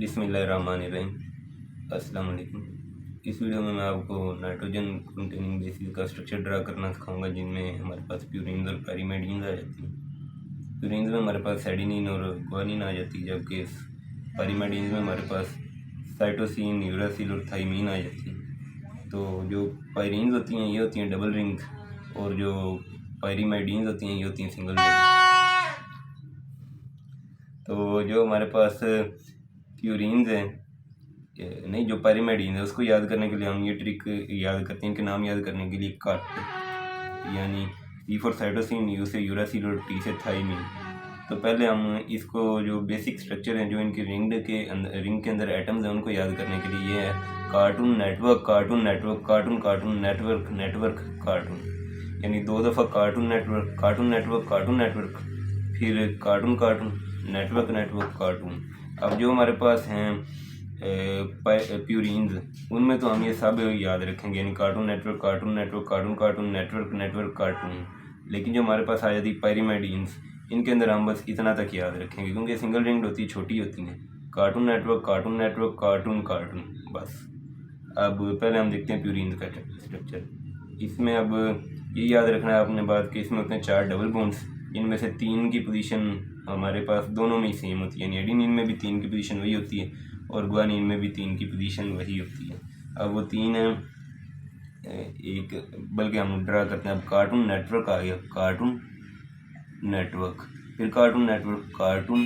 बिस्मिल्लाहिर्रहमानिर्रहीम। अस्सलाम वालेकुम। इस वीडियो में मैं आपको नाइट्रोजन कंटेनिंग बेसिस का स्ट्रक्चर ड्रा करना सिखाऊंगा, जिनमें हमारे पास प्यूरिन्स और पैरीमेडिन्स आ जाती हैं। प्यूरिन्स में हमारे पास एडेनिन और ग्वानिन आ जाती है, जबकि पैरीमेडिन्स में हमारे पास साइटोसिन, यूरासिल और थाइमीन आ जाती है। तो जो पायरीन्स होती हैं ये होती हैं डबल रिंग, और जो पैरीमेडिन्स होती हैं ये होती हैं सिंगल रिंग। तो जो हमारे पास प्यूरिन्स हैं, नहीं, जो पैरीमेडिन्स है उसको याद करने के लिए हम ये ट्रिक याद करते हैं कि नाम याद करने के लिए कट, यानी सी फॉर साइटोसिन, यू से यूरासिल और टी से थाइमीन। तो पहले हम इसको जो बेसिक स्ट्रक्चर हैं, जो इनकी रिंग के अंदर एटम्स हैं, उनको याद करने के लिए ये है cartoon network, cartoon network, cartoon cartoon network, network cartoon, यानी 2 दफ़ा cartoon network, cartoon network, cartoon network, फिर cartoon cartoon, network network, cartoon. अब जो हमारे पास हैं प्यूरिन्स, उनमें तो हम ये सब याद रखेंगे, यानी cartoon network, cartoon network, cartoon cartoon, network network, cartoon. लेकिन जो हमारे पास आ जाती पैरीमेडिन्स, इनके अंदर हम बस इतना तक याद रखेंगे, क्योंकि सिंगल रिंग्ड होती है, छोटी होती हैं। Cartoon network, cartoon network, cartoon cartoon, बस। अब पहले हम देखते हैं प्यूरिन्स का स्ट्रक्चर। इसमें अब ये याद रखना है आपने बात कि इसमें होते हैं 4 डबल बॉन्ड्स, इनमें से 3 की पोजीशन हमारे पास दोनों में ही सेम होती है, यानी एडेनिन में भी 3 की पोजीशन वही होती है और ग्वानिन में भी 3 की पोजीशन वही होती है। अब वो 3 है, एक बल्कि हम ड्रा करते हैं। अब कार्टून नेटवर्क आ गया, कार्टून नेटवर्क, फिर कार्टून नेटवर्क, कार्टून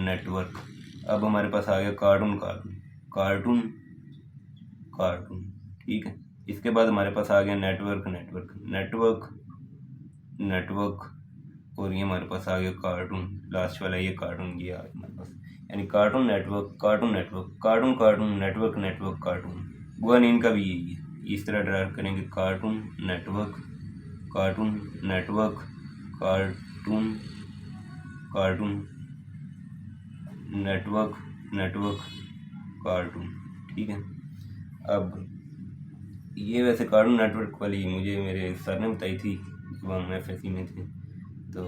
नेटवर्क। अब हमारे पास आ गया कार्टून कार्टून, कार्टून कार्टून, ठीक है। इसके बाद हमारे पास आ गया नेटवर्क नेटवर्क, नेटवर्क नेटवर्क, और ये हमारे पास आ गया कार्टून, लास्ट वाला ये कार्टून, ये आ गया हमारे पास, यानी cartoon network, cartoon network, cartoon cartoon, network network, cartoon. Guanine का भी यही है, इस तरह ड्रा करेंगे, cartoon network, cartoon network, cartoon cartoon, network network, cartoon, ठीक है। अब ये वैसे कार्टून नेटवर्क वाली मुझे मेरे सर ने बताई थी जब हम FSC में थे। तो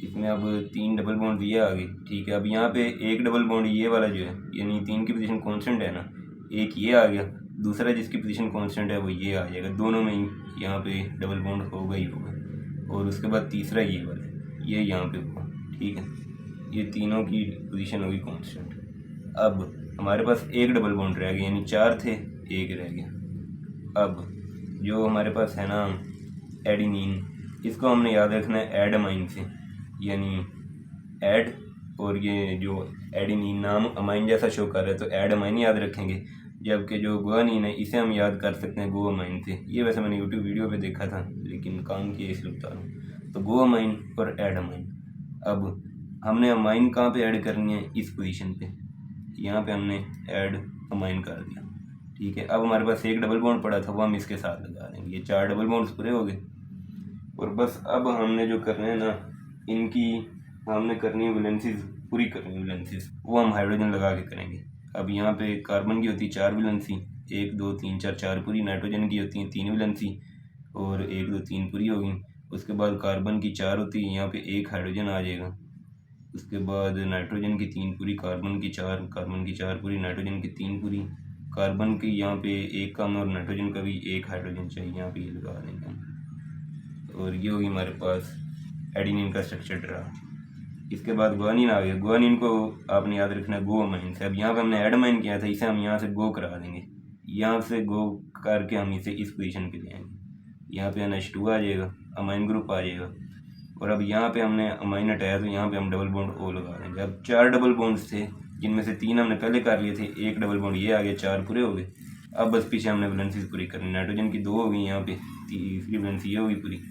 इसमें अब 3 डबल बॉन्ड ये आ गए, ठीक है। अब यहाँ पे एक डबल बॉन्ड ये वाला जो है, यानी 3 की पोजीशन कांस्टेंट है ना, एक ये आ गया, दूसरा जिसकी पोजीशन कांस्टेंट है वो ये आ जाएगा, दोनों में ही यहाँ पे डबल बॉन्ड होगा ही होगा। और उसके बाद तीसरा ये वाला, ये यहाँ पे होगा, ठीक है। ये तीनों की पोजीशन होगी कांस्टेंट। अब हमारे पास एक डबल बॉन्ड रह गया, यानी 4 थे, एक रह गया। अब जो हमारे पास है ना एडेनिन, इसको हमने याद रखना है एड अमाइन से, यानी एड, और ये जो एडेनिन नाम अमाइन जैसा शो कर रहा है तो एड अमाइन याद रखेंगे, जबकि जो ग्वानिन है इसे हम याद कर सकते हैं गो अमाइन से। ये वैसे मैंने यूट्यूब वीडियो पे देखा था, लेकिन काम किया इसलिए बता रहा हूँ। तो गो अमाइन और एड अमाइन। अब हमने अमाइन कहाँ पे ऐड करनी है, इस पोजीशन पे, यहाँ पे हमने ऐड अमाइन कर दिया, ठीक है। अब हमारे पास एक डबल बॉन्ड पड़ा था, वो हम इसके साथ लगा देंगे, ये 4 डबल बॉन्ड्स पूरे हो गए। और बस अब हमने जो करना है ना, इनकी हमने करनी है वैलेंसीज पूरी करनी है, वैलेंसीज वो हम हाइड्रोजन लगा के करेंगे। अब यहाँ पे कार्बन की होती है 4 वैलेंसी, 1 2 3 4, 4 पूरी। नाइट्रोजन की होती है 3 वैलेंसी और 1 2 3 पूरी होगी। उसके बाद कार्बन की 4 होती है, यहाँ पे 1 हाइड्रोजन आ जाएगा। उसके बाद नाइट्रोजन की 3 पूरी, कार्बन की 4 पूरी, नाइट्रोजन की 3 पूरी, कार्बन की यहाँ पे 1 कम और नाइट्रोजन का भी 1 हाइड्रोजन चाहिए, यहाँ पे ये लगा देंगे हम। और ये होगी हमारे पास एडेनिन का स्ट्रक्चर ड्रा। इसके बाद ग्वानिन आ गया, ग्वानिन को आपने याद रखना है गो अमाइन से। अब यहाँ पे हमने एड अमाइन किया था, इसे हम यहाँ से गो करा देंगे, यहाँ से गो करके हम इसे इस पोजीशन पे ले आएंगे। यहाँ पे NH2 आ जाएगा, अमाइन ग्रुप आ जाएगा। और अब यहाँ पे हमने अमाइन हटाया तो यहाँ पे हम डबल बॉन्ड O लगा देंगे। अब 4 डबल बॉन्ड्स थे, जिनमें से 3 हमने पहले कर लिए थे, 1 डबल बॉन्ड ये आ गया, 4 पूरे हो गए। अब बस पीछे हमने वैलेंसीज पूरी करनी, नाइट्रोजन की 2 हो गई, यहाँ पे तीसरी वैलेंसी ये होगी पूरी,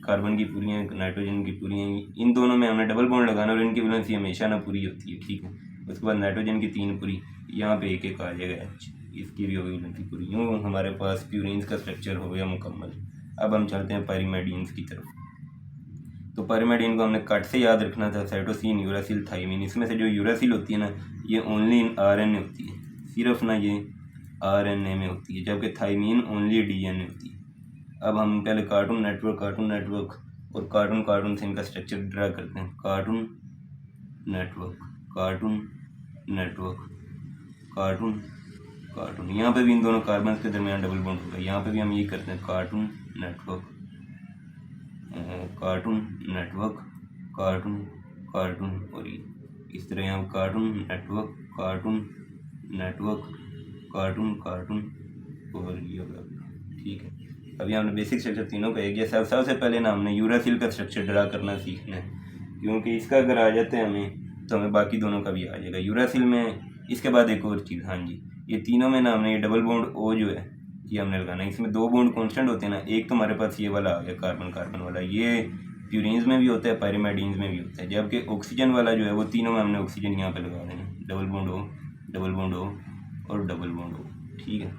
कार्बन की पूरी हैं, नाइट्रोजन की पूरी हैं। इन दोनों में हमने डबल बॉन्ड लगाना और इनकी वैलेंसी हमेशा ना पूरी होती है, ठीक है। उसके बाद नाइट्रोजन की 3 पूरी, यहाँ पे 1 1 आ जाएगा H, इसकी भी होगी वैलेंसी पूरी। यूँ हमारे पास प्यूरिन्स का स्ट्रक्चर हो गया मुकम्मल। अब हम चलते हैं पैरीमेडिन्स की तरफ। तो पैरीमेडिन को हमने कट से याद रखना था, साइटोसिन, यूरासिल, थाइमीन। इसमें से जो यूरासिल होती है ना, ये ओनली इन RNA होती है, सिर्फ ना ये RNA में होती है, जबकि थाइमीन ओनली DNA होती है। अब हम पहले कार्टून नेटवर्क और कार्टून कार्टून से इनका स्ट्रक्चर ड्रा करते हैं। Cartoon network, cartoon network, cartoon cartoon. यहाँ पे भी इन दोनों कार्बन के दरमियान डबल बॉन्ड होगा। यहाँ पे भी हम ये करते हैं cartoon network, cartoon network, cartoon cartoon, और ये इस तरह यहाँ cartoon network, cartoon network, cartoon cartoon, और ये होगा। ठीक है, अभी हमने बेसिक स्ट्रक्चर तीनों का एक जैसा। सबसे पहले ना हमने यूरासिल का स्ट्रक्चर ड्रा करना सीखना है, क्योंकि इसका अगर आ जाता है हमें तो हमें बाकी दोनों का भी आ जाएगा। यूरासिल में इसके बाद एक और चीज़, हाँ जी, ये तीनों में ना हमने ये डबल बॉन्ड ओ जो है ये हमने लगाना है। इसमें 2 बॉन्ड कांस्टेंट होते हैं ना, एक तो हमारे पास ये वाला आ गया कार्बन कार्बन वाला, ये प्यूरीन्स में भी होता है, पायरिमिडीन्स में भी होता है। जबकि ऑक्सीजन वाला जो है वो तीनों में हमने ऑक्सीजन यहाँ पे लगा देना, double bond O, double bond O और डबल बॉन्ड ओ। ठीक है,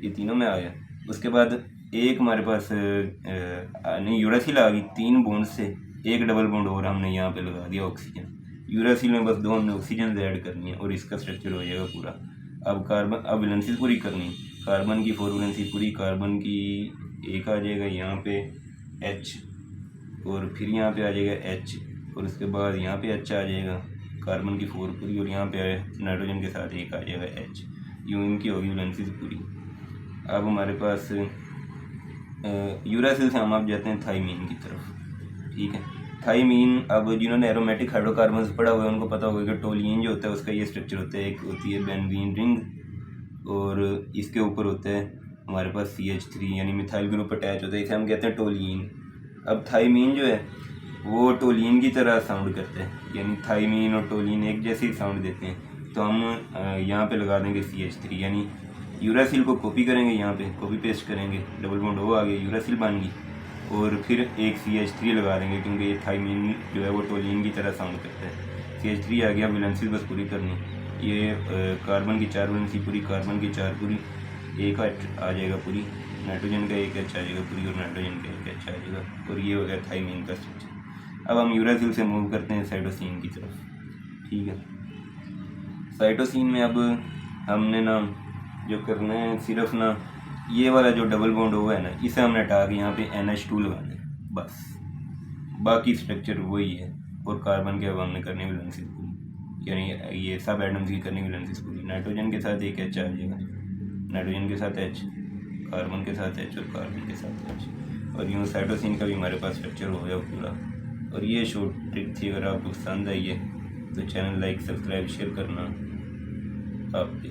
ये तीनों में आ गया। उसके बाद एक हमारे पास नहीं, यूरासिल आ गई 3 बॉन्ड से, एक डबल बॉन्ड और हमने यहाँ पे लगा दिया ऑक्सीजन। यूरासिल में बस 2 हमने ऑक्सीजन ऐड करनी है और इसका स्ट्रक्चर हो जाएगा पूरा। अब कार्बन, अब वैलेंसीज पूरी करनी, कार्बन की 4 वैलेंसी पूरी, कार्बन की एक आ जाएगा यहाँ पे H, और फिर यहाँ पे आ जाएगा H, और उसके बाद यहाँ पे H आ जाएगा, कार्बन की 4 पूरी, और यहाँ पे नाइट्रोजन के साथ एक आ जाएगा H। यूँ इनकी होगी वैलेंसीज पूरी। अब हमारे पास यूरासिल से हम अब जाते हैं थाइमीन की तरफ। ठीक है, थाइमीन, अब जिन्होंने एरोमेटिक हाइड्रोकार्बन्स पढ़ा हुआ है उनको पता होगा कि टोलियन जो होता है उसका ये स्ट्रक्चर होता है। एक होती है बेंजीन रिंग, और इसके ऊपर होता है हमारे पास CH3 यानी मिथाइल ग्रुप अटैच होता है, इसे हम कहते हैं टोलियन। अब थाइमीन जो है वो टोलियन की तरह साउंड करता है, यानी थाइमीन और टोलियन एक जैसे ही साउंड देते हैं। तो हम यहाँ पे लगा देंगे CH3, यानी यूरासिल को कॉपी करेंगे, यहाँ पे कॉपी पेस्ट करेंगे, डबल बॉन्ड हो आ गया, यूरासिल बन गई, और फिर एक CH3 लगा देंगे, क्योंकि ये थाइमीन जो है वो टोलियन की तरह साउंड करता है। CH3 आ गया, वैलेंसी बस पूरी करनी। ये कार्बन की 4 वैलेंसी पूरी, कार्बन की 4 पूरी, एक आ जाएगा पूरी, नाइट्रोजन का एक H आ जाएगा पूरी, और नाइट्रोजन का एक H आ जाएगा, और ये हो गया थाइमीन का स्ट्रक्चर। अब हम यूरासिल से मूव करते हैं साइटोसिन की तरफ। ठीक है, साइटोसिन में अब हमने ना जो करना है, सिर्फ ना ये वाला जो डबल बॉन्ड हुआ है ना, इसे हमने हटा के यहाँ पे NH2 लगाना है बस, बाकी स्ट्रक्चर वही है। और कार्बन के अब हमने करनी वैलेंसी पूरी, यानी ये सब एटम्स की करनी वैलेंसी पूरी। नाइट्रोजन के साथ एक H आ जाएगा, नाइट्रोजन के साथ H, कार्बन के साथ H, और कार्बन के साथ H, और यूँ साइटोसिन का भी हमारे पास स्ट्रक्चर हो गया पूरा। और ये शॉर्ट ट्रिक थी, अगर आपको पसंद आई है तो चैनल लाइक, सब्सक्राइब, शेयर करना। आप